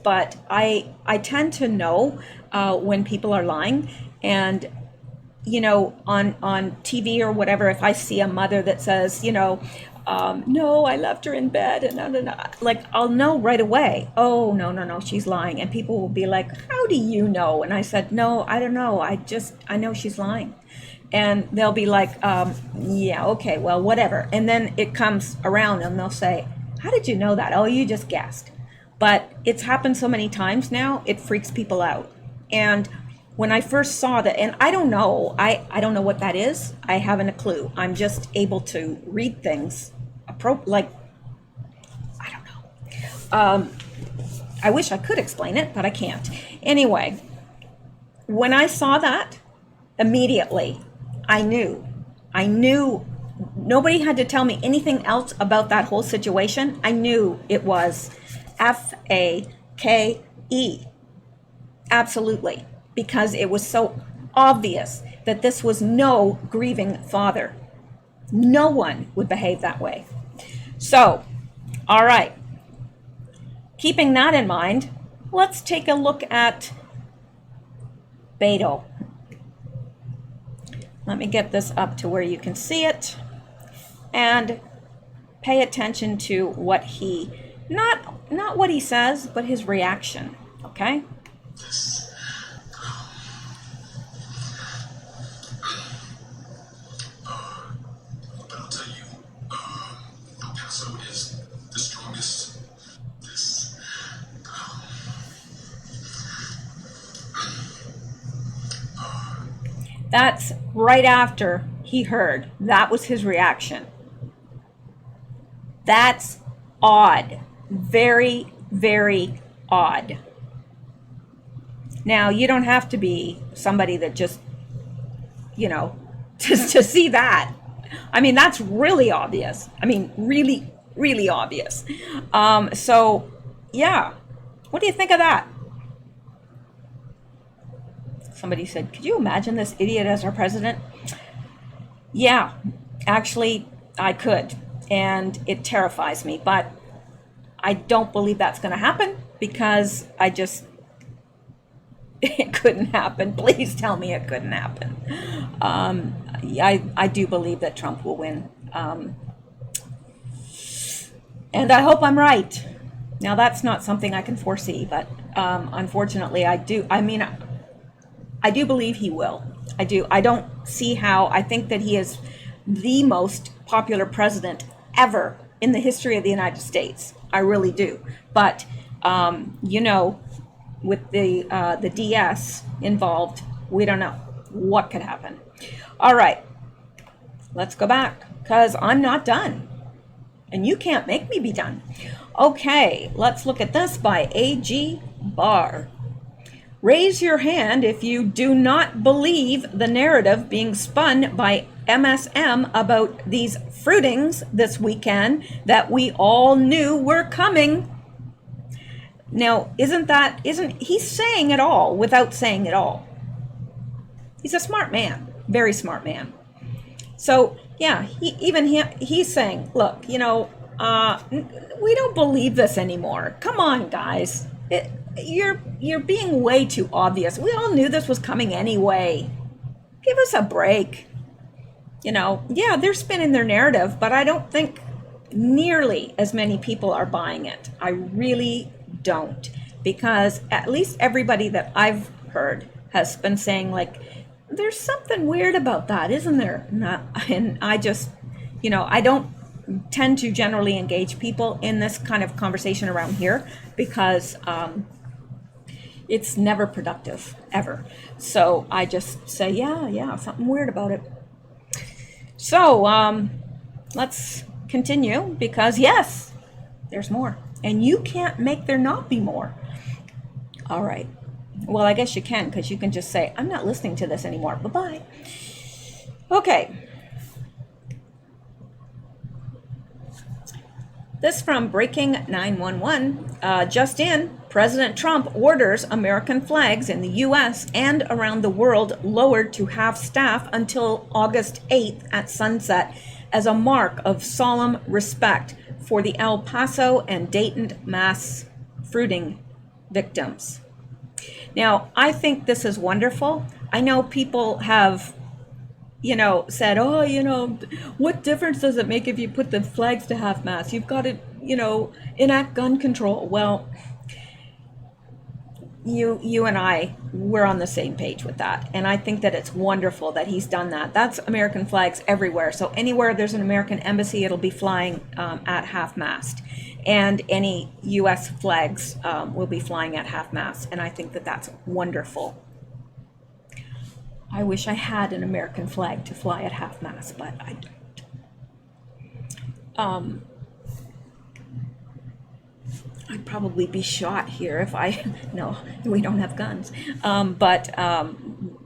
But I tend to know when people are lying, and on TV or whatever, if I see a mother that says, no, I left her in bed, and no, like, I'll know right away. Oh, no, she's lying. And people will be like, how do you know? And I said, no, I don't know. I know she's lying. And they'll be like, yeah, okay, well, whatever. And then it comes around and they'll say, how did you know that? Oh, you just guessed. But it's happened so many times now, it freaks people out. And when I first saw that, and I don't know, I don't know what that is. I haven't a clue. I'm just able to read things, I don't know. I wish I could explain it, but I can't. Anyway, when I saw that, immediately, I knew. Nobody had to tell me anything else about that whole situation. I knew it was FAKE. Absolutely. Because it was so obvious that this was no grieving father. No one would behave that way. So, all right. Keeping that in mind, let's take a look at Beto. Let me get this up to where you can see it. And pay attention to what he, not what he says, but his reaction, okay? That's right after he heard. That was his reaction. That's odd. Very, very odd. Now, you don't have to be somebody that just to see that. I mean, that's really obvious. I mean, really, really obvious. So, yeah. What do you think of that? Somebody said, could you imagine this idiot as our president? Yeah, actually, I could. And it terrifies me. But I don't believe that's going to happen because it couldn't happen. Please tell me it couldn't happen. I do believe that Trump will win. And I hope I'm right. Now, that's not something I can foresee, but unfortunately, I do. I mean, I do believe he will. I do. I don't see how. I think that he is the most popular president ever in the history of the United States. I really do. But you know, with the DS involved, we don't know what could happen. All right, let's go back because I'm not done, and you can't make me be done. Okay, let's look at this by A.G. Barr. Raise your hand if you do not believe the narrative being spun by MSM about these fruitings this weekend that we all knew were coming. Now, isn't he saying it all without saying it all? He's a smart man, very smart man. So yeah, he's saying, look, you know, we don't believe this anymore. Come on, guys. You're being way too obvious. We all knew this was coming anyway. Give us a break. You know, yeah, they're spinning their narrative, but I don't think nearly as many people are buying it. I really don't, because at least everybody that I've heard has been saying, like, there's something weird about that, isn't there? And I just, you know, I don't tend to generally engage people in this kind of conversation around here because it's never productive, ever. So I just say, yeah, something weird about it. So let's continue, because yes, there's more. And you can't make there not be more. All right. Well, I guess you can, because you can just say, I'm not listening to this anymore. Bye-bye. Okay. This from Breaking 911. Just in, President Trump orders American flags in the U.S. and around the world lowered to half staff until August 8th at sunset as a mark of solemn respect for the El Paso and Dayton mass fruiting victims. Now, I think this is wonderful. I know people have, you know, said, oh, you know, what difference does it make if you put the flags to half mast? You've got to, you know, enact gun control. Well, you and I, we're on the same page with that. And I think that it's wonderful that he's done that. That's American flags everywhere. So anywhere there's an American embassy, it'll be flying at half mast. And any U.S. flags will be flying at half mast. And I think that that's wonderful. I wish I had an American flag to fly at half mast, but I don't. I'd probably be shot here if no, we don't have guns. But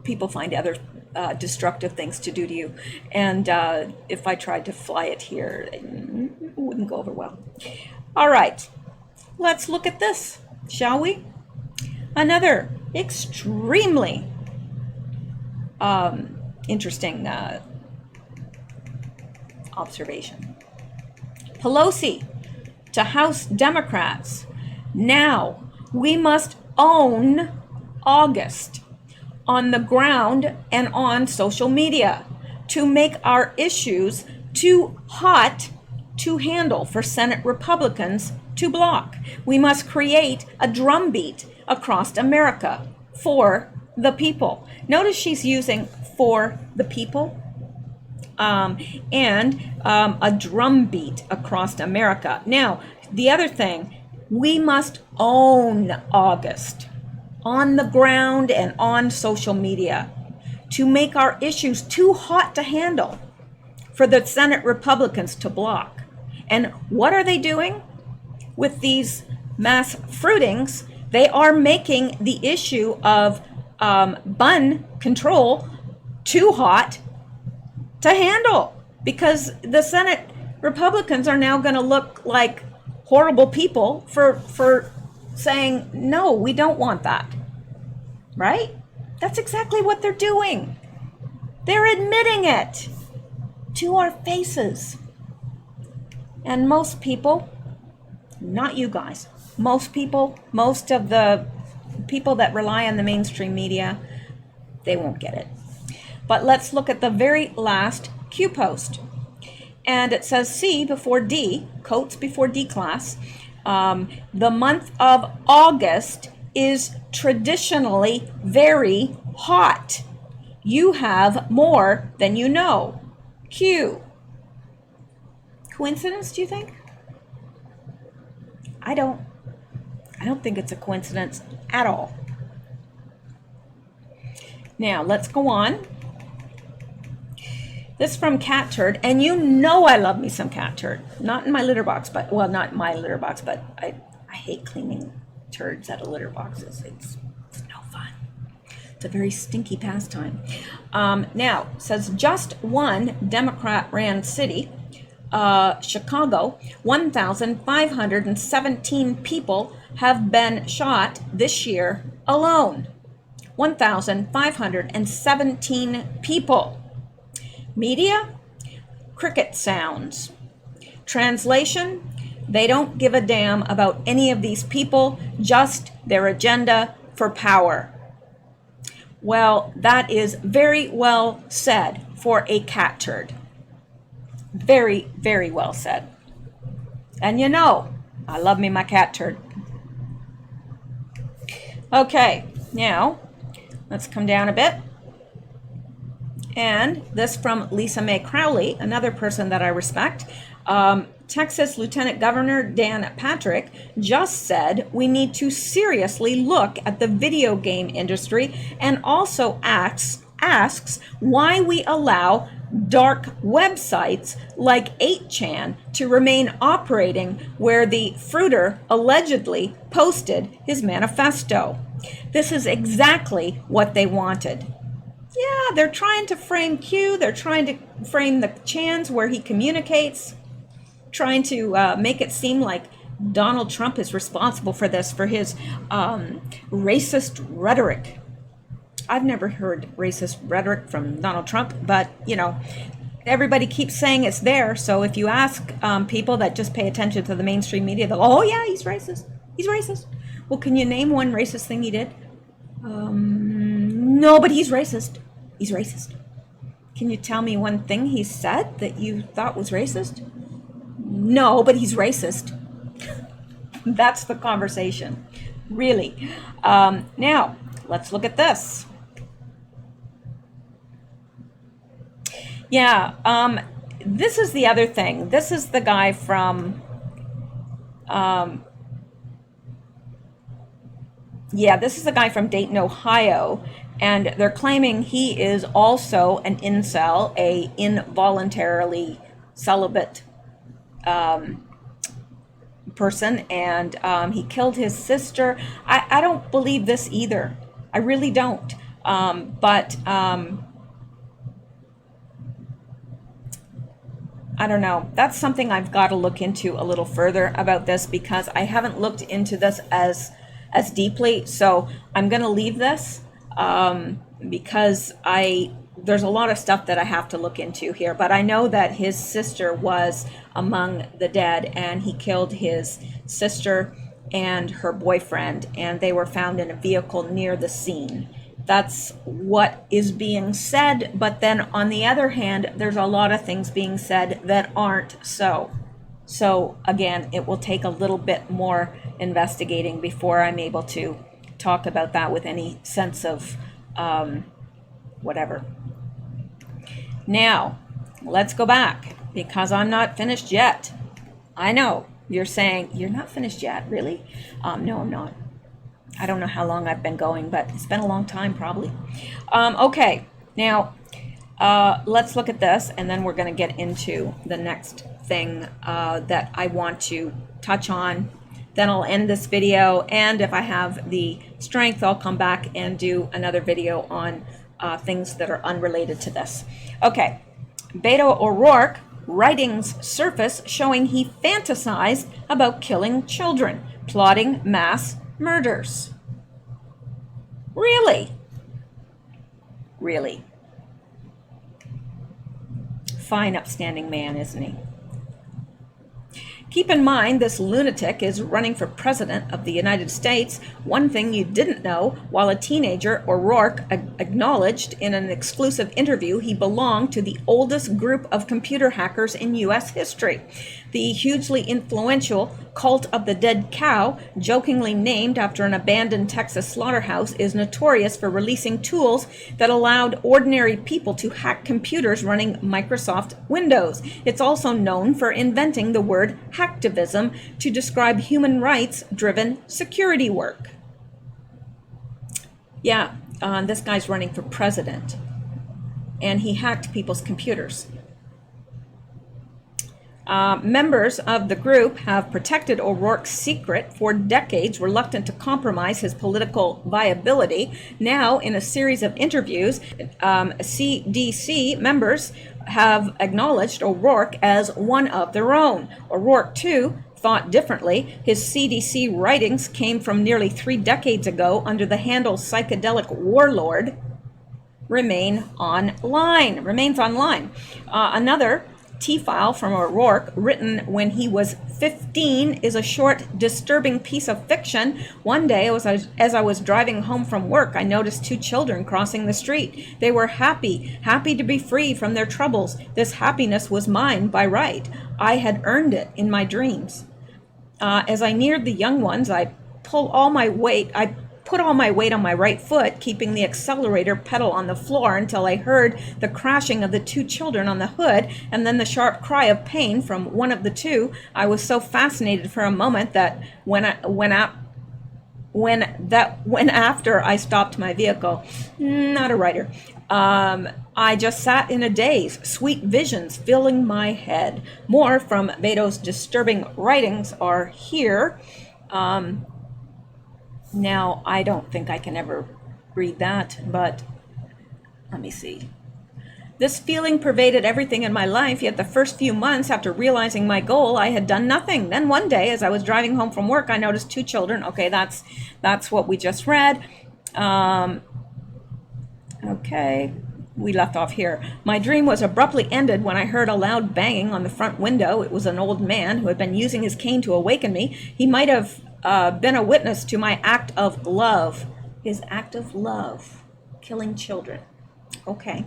people find other destructive things to do to you. And if I tried to fly it here, it wouldn't go over well. All right, let's look at this, shall we? Another extremely interesting observation. Pelosi to House Democrats. Now we must own August on the ground and on social media to make our issues too hot to handle for Senate Republicans to block. We must create a drumbeat across America for the people. Notice she's using for the people and a drumbeat across America. Now, the other thing, we must own August on the ground and on social media to make our issues too hot to handle for the Senate Republicans to block. And what are they doing with these mass fruitings? They are making the issue of gun control too hot to handle, because the Senate Republicans are now going to look like horrible people for saying, no, we don't want that. Right? That's exactly what they're doing. They're admitting it to our faces. And most people, not you guys, most people, most of the people that rely on the mainstream media, they won't get it. But let's look at the very last Q post. And it says C before D, quotes before D class. The month of August is traditionally very hot. You have more than you know. Q. Coincidence, do you think? I don't think it's a coincidence at all. Now, let's go on. This from Cat Turd, and you know I love me some cat turd. Not in my litter box, but, well, not in my litter box, but I hate cleaning turds out of litter boxes. It's no fun. It's a very stinky pastime. Now, it says just one Democrat-ran city, Chicago, 1,517 people have been shot this year alone. 1,517 people. Media, cricket sounds. Translation, they don't give a damn about any of these people, just their agenda for power. Well, that is very well said for a cat turd. Very, very well said. And you know, I love me my cat turd. Okay, now let's come down a bit. And this from Lisa Mae Crowley, another person that I respect. Texas Lieutenant Governor Dan Patrick just said we need to seriously look at the video game industry, and also asks why we allow dark websites like 8chan to remain operating where the fruiter allegedly posted his manifesto. This is exactly what they wanted. Yeah, they're trying to frame Q, they're trying to frame the chans where he communicates, trying to make it seem like Donald Trump is responsible for this, for his racist rhetoric. I've never heard racist rhetoric from Donald Trump, but, you know, everybody keeps saying it's there. So if you ask people that just pay attention to the mainstream media, they'll, oh, yeah, he's racist. He's racist. Well, can you name one racist thing he did? No, but he's racist. He's racist. Can you tell me one thing he said that you thought was racist? No, but he's racist. That's the conversation, really. Now, let's look at this. Yeah, this is the other thing. This is the guy from, this is the guy from Dayton, Ohio, and they're claiming he is also an incel, a involuntarily celibate person, and he killed his sister. I don't believe this either. I really don't. But I don't know. That's something I've got to look into a little further about this, because I haven't looked into this as deeply. So I'm going to leave this because there's a lot of stuff that I have to look into here. But I know that his sister was among the dead, and he killed his sister and her boyfriend, and they were found in a vehicle near the scene. That's what is being said, but then on the other hand, there's a lot of things being said that aren't so. So again, it will take a little bit more investigating before I'm able to talk about that with any sense of whatever. Now, let's go back, because I'm not finished yet. I know you're saying, you're not finished yet, really? No, I'm not. I don't know how long I've been going, but it's been a long time, probably. Okay, now let's look at this, and then we're going to get into the next thing that I want to touch on. Then I'll end this video, and if I have the strength, I'll come back and do another video on things that are unrelated to this. Okay, Beto O'Rourke, writings surface showing he fantasized about killing children, plotting mass murders. Really? Really? Fine, upstanding man, isn't he? Keep in mind, this lunatic is running for president of the United States. One thing you didn't know, while a teenager, O'Rourke acknowledged in an exclusive interview he belonged to the oldest group of computer hackers in U.S. history. The hugely influential Cult of the Dead Cow, jokingly named after an abandoned Texas slaughterhouse, is notorious for releasing tools that allowed ordinary people to hack computers running Microsoft Windows. It's also known for inventing the word hacktivism to describe human rights-driven security work. Yeah, this guy's running for president, and he hacked people's computers. Members of the group have protected O'Rourke's secret for decades, reluctant to compromise his political viability. Now, in a series of interviews, CDC members have acknowledged O'Rourke as one of their own. O'Rourke, too, thought differently. His CDC writings came from nearly 3 decades ago under the handle Psychedelic Warlord. Remains online. Another T-file from O'Rourke, written when he was 15, is a short, disturbing piece of fiction. One day, as I was driving home from work, I noticed 2 children crossing the street. They were happy to be free from their troubles. This happiness was mine by right. I had earned it in my dreams. As I neared the young ones, I put all my weight on my right foot, keeping the accelerator pedal on the floor until I heard the crashing of the 2 children on the hood, and then the sharp cry of pain from one of the 2. I was so fascinated for a moment that when after I stopped my vehicle, not a writer, I just sat in a daze, sweet visions filling my head. More from Beto's disturbing writings are here. Now, I don't think I can ever read that, but let me see. This feeling pervaded everything in my life, yet the first few months after realizing my goal, I had done nothing. Then one day, as I was driving home from work, I noticed 2 children. Okay, that's what we just read. Okay, we left off here. My dream was abruptly ended when I heard a loud banging on the front window. It was an old man who had been using his cane to awaken me. He might have been a witness to my act of love. His act of love, killing children. Okay.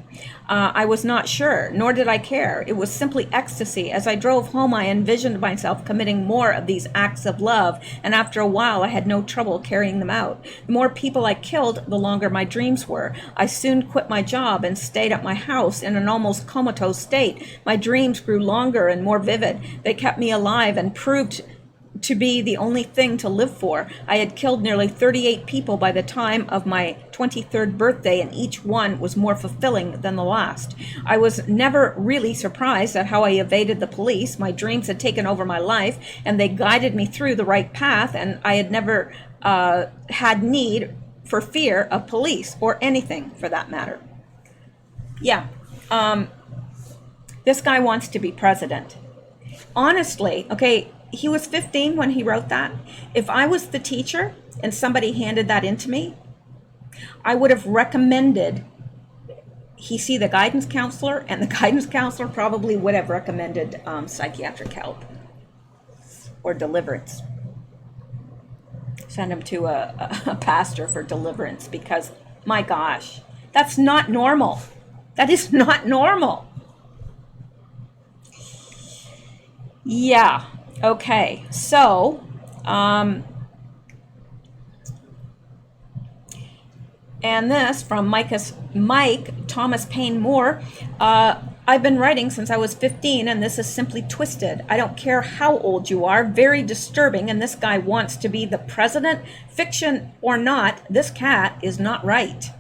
I was not sure, nor did I care. It was simply ecstasy. As I drove home, I envisioned myself committing more of these acts of love, and after a while, I had no trouble carrying them out. The more people I killed, the longer my dreams were. I soon quit my job and stayed at my house in an almost comatose state. My dreams grew longer and more vivid. They kept me alive and proved to be the only thing to live for. I had killed nearly 38 people by the time of my 23rd birthday, and each one was more fulfilling than the last. I was never really surprised at how I evaded the police. My dreams had taken over my life, and they guided me through the right path, and I had never had need for fear of police or anything for that matter. Yeah, this guy wants to be president. Honestly, okay, he was 15 when he wrote that. If I was the teacher and somebody handed that in to me, I would have recommended he see the guidance counselor, and the guidance counselor probably would have recommended psychiatric help or deliverance. Send him to a pastor for deliverance, because, my gosh, that's not normal. That is not normal. Yeah. Okay, so, and this from Mike Thomas Payne Moore. I've been writing since I was 15, and this is simply twisted. I don't care how old you are, very disturbing, and this guy wants to be the president. Fiction or not, this cat is not right.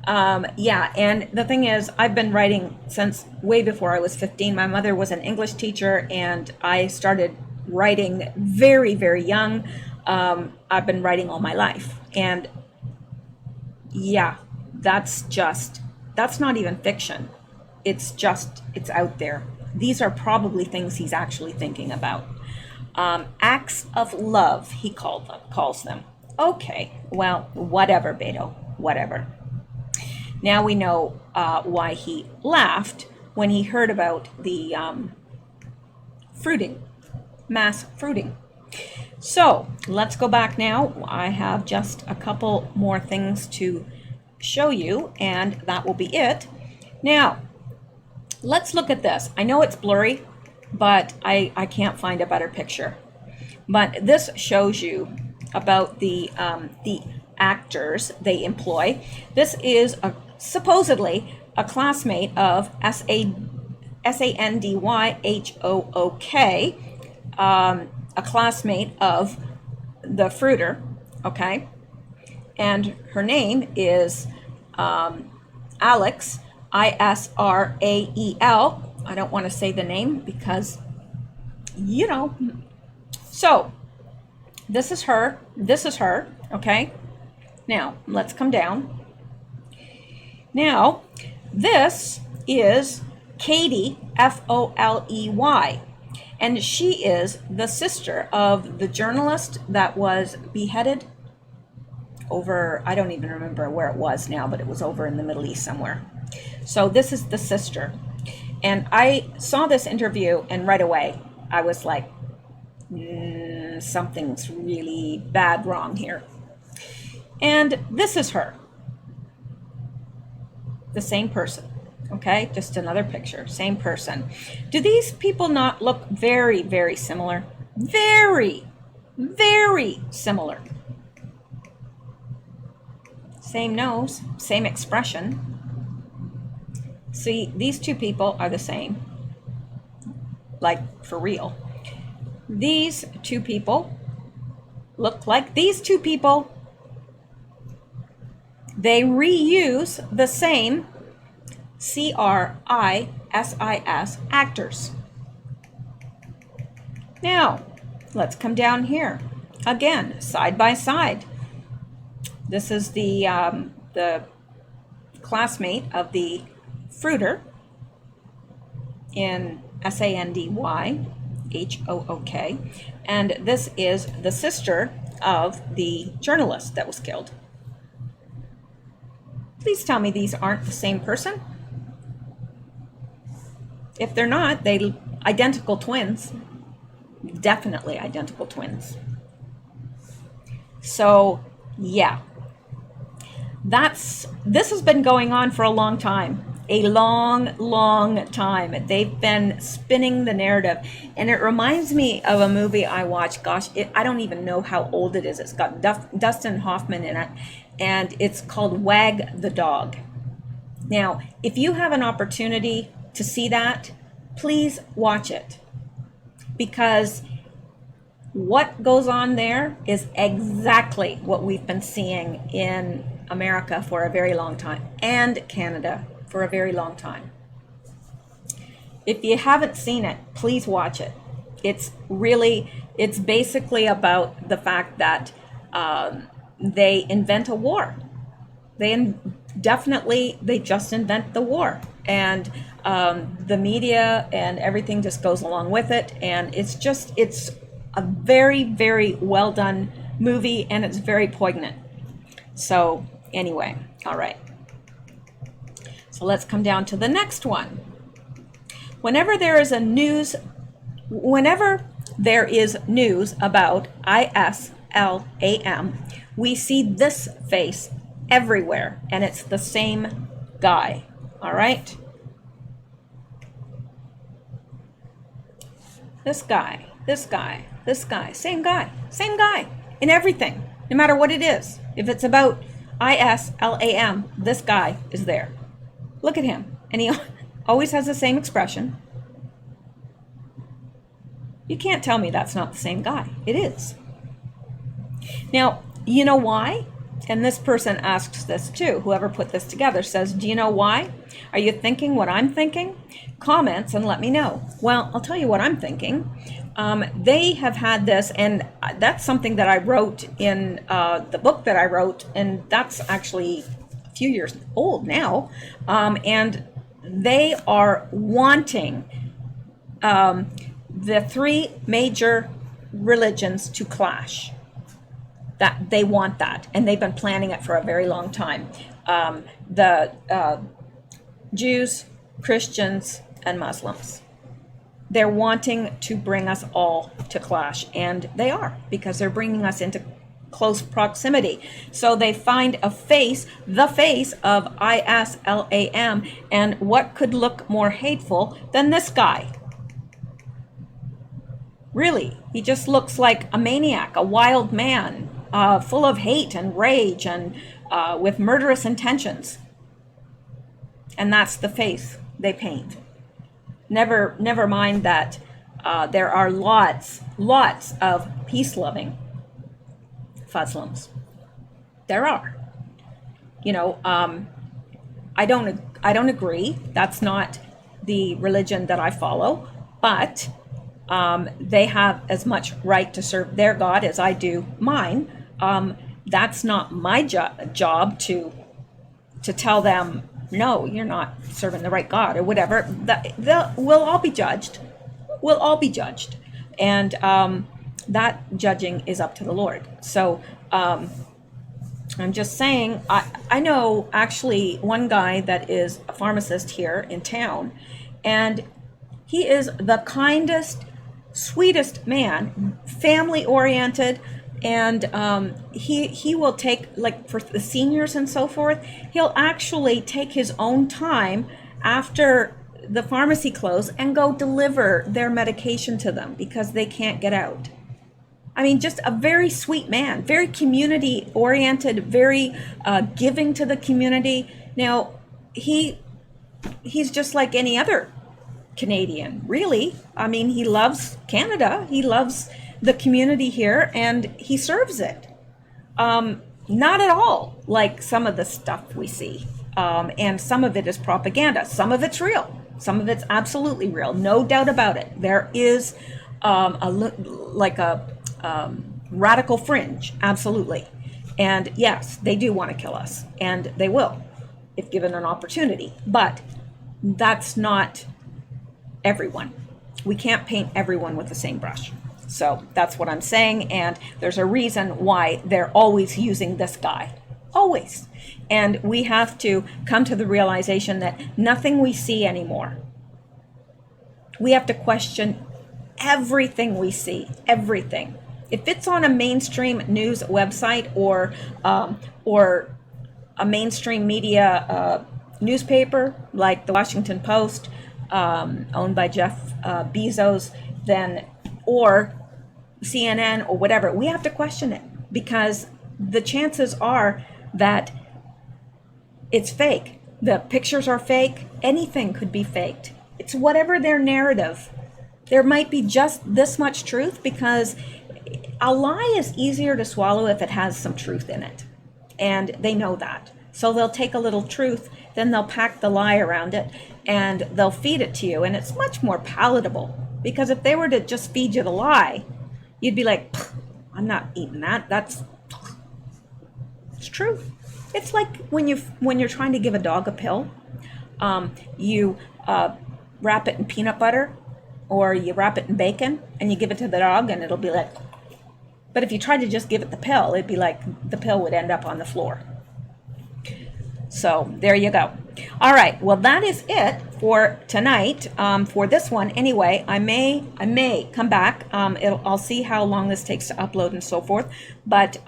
Yeah, and the thing is, I've been writing since way before I was 15. My mother was an English teacher, and I started writing very, very young. I've been writing all my life. And yeah, that's not even fiction. It's out there. These are probably things he's actually thinking about. Acts of love, he calls them. Okay, well, whatever, Beto, whatever. Now we know why he laughed when he heard about the mass fruiting. So let's go back now. I have just a couple more things to show you, and that will be it. Now, let's look at this. I know it's blurry, but I can't find a better picture. But this shows you about the actors they employ. This is supposedly a classmate of Sandyhook, a classmate of the fruiter, okay? And her name is Alex, Israel. I don't want to say the name because, you know. So, this is her, okay? Now, let's come down. Now, this is Katie, Foley, and she is the sister of the journalist that was beheaded over, I don't even remember where it was now, but it was over in the Middle East somewhere. So this is the sister. And I saw this interview, and right away, I was like, something's really bad wrong here. And this is her. The same person. Okay, just another picture, same person. Do these people not look very, very similar? Very, very similar. Same nose, same expression. See, these two people are the same. Like, for real. These two people look like these two people. They reuse the same CRISIS actors. Now, let's come down here. Again, side by side. This is the classmate of the fruiter in SANDYHOOK, and this is the sister of the journalist that was killed. Please tell me these aren't the same person. If they're not, they're identical twins. Definitely identical twins. So, yeah. This has been going on for a long time. A long, long time. They've been spinning the narrative. And it reminds me of a movie I watched. Gosh, I don't even know how old it is. It's got Dustin Hoffman in it. And it's called Wag the Dog. Now, if you have an opportunity to see that, please watch it, because what goes on there is exactly what we've been seeing in America for a very long time, and Canada for a very long time. If you haven't seen it, please watch it. It's basically about the fact that they invent a war. They just invent the war, and the media and everything just goes along with it, and it's a very, very well done movie, and it's very poignant. So anyway, all right, so let's come down to the next one. Whenever there is news about ISLAM, we see this face everywhere, and it's the same guy. All right, this guy, same guy in everything, no matter what it is. If it's about ISLAM, this guy is there. Look at him, and he always has the same expression. You can't tell me that's not the same guy. It is. Now, you know why? And this person asks this too. Whoever put this together says, do you know why? Are you thinking what I'm thinking? Comments and let me know. Well, I'll tell you what I'm thinking. They have had this, and that's something that I wrote in the book that I wrote, and that's actually a few years old now. And they are wanting the three major religions to clash. That they want that, and they've been planning it for a very long time. The Jews, Christians, and Muslims. They're wanting to bring us all to clash, and they are, because they're bringing us into close proximity. So they find the face of ISLAM, and what could look more hateful than this guy? Really, he just looks like a maniac, a wild man, full of hate and rage and with murderous intentions. And that's the face they paint. Never mind that there are lots of peace-loving Muslims. There are. You know, I don't agree. That's not the religion that I follow, but they have as much right to serve their God as I do mine. That's not my job to tell them, no, you're not serving the right God or whatever. We'll all be judged. We'll all be judged. And that judging is up to the Lord. So I'm just saying, I know actually one guy that is a pharmacist here in town, and he is the kindest, sweetest man, family oriented, and he will take, like for the seniors and so forth, he'll actually take his own time after the pharmacy close and go deliver their medication to them because they can't get out. I mean, just a very sweet man, very community oriented, very giving to the community. Now, he's just like any other Canadian, really. I mean, he loves Canada. He loves the community here, and he serves it. Not at all like some of the stuff we see. And some of it is propaganda. Some of it's real. Some of it's absolutely real. No doubt about it. There is a radical fringe, absolutely. And yes, they do want to kill us, and they will if given an opportunity. But that's not everyone. We can't paint everyone with the same brush. So that's what I'm saying, and there's a reason why they're always using this guy. Always. And we have to come to the realization that nothing we see anymore. We have to question everything we see, everything. If it's on a mainstream news website or a mainstream media newspaper like the Washington Post, owned by Jeff Bezos, then or CNN or whatever, we have to question it, because the chances are that it's fake. The pictures are fake. Anything could be faked. It's whatever their narrative. There might be just this much truth, because a lie is easier to swallow if it has some truth in it. And they know that. So they'll take a little truth, then they'll pack the lie around it, and they'll feed it to you. And it's much more palatable, because if they were to just feed you the lie, you'd be like, I'm not eating that. It's true. It's like when you're trying to give a dog a pill, you wrap it in peanut butter, or you wrap it in bacon, and you give it to the dog, and it'll be like, but if you try to just give it the pill, it'd be like the pill would end up on the floor. So there you go. All right, well, that is it for tonight, for this one. Anyway, I may come back. I'll see how long this takes to upload and so forth. But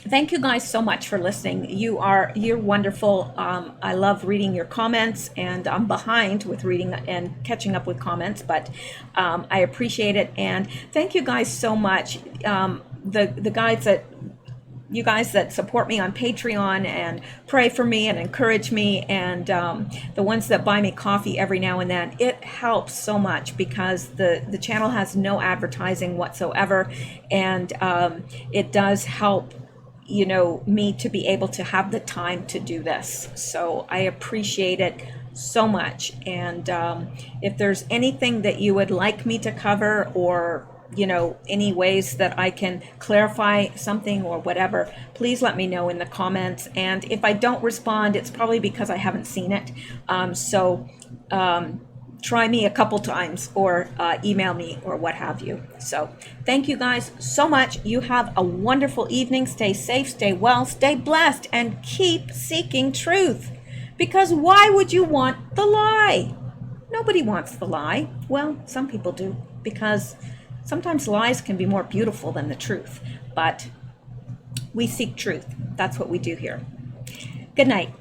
thank you guys so much for listening. You're wonderful. I love reading your comments, and I'm behind with reading and catching up with comments, but I appreciate it. And thank you guys so much. You guys that support me on Patreon and pray for me and encourage me, and the ones that buy me coffee every now and then, it helps so much, because the channel has no advertising whatsoever, and it does help, me to be able to have the time to do this. So I appreciate it so much. And if there's anything that you would like me to cover, or any ways that I can clarify something or whatever, please let me know in the comments. And if I don't respond, it's probably because I haven't seen it. So try me a couple times, or email me, or what have you. So thank you guys so much. You have a wonderful evening. Stay safe, stay well, stay blessed, and keep seeking truth. Because why would you want the lie? Nobody wants the lie. Well, some people do, because sometimes lies can be more beautiful than the truth. But we seek truth. That's what we do here. Good night.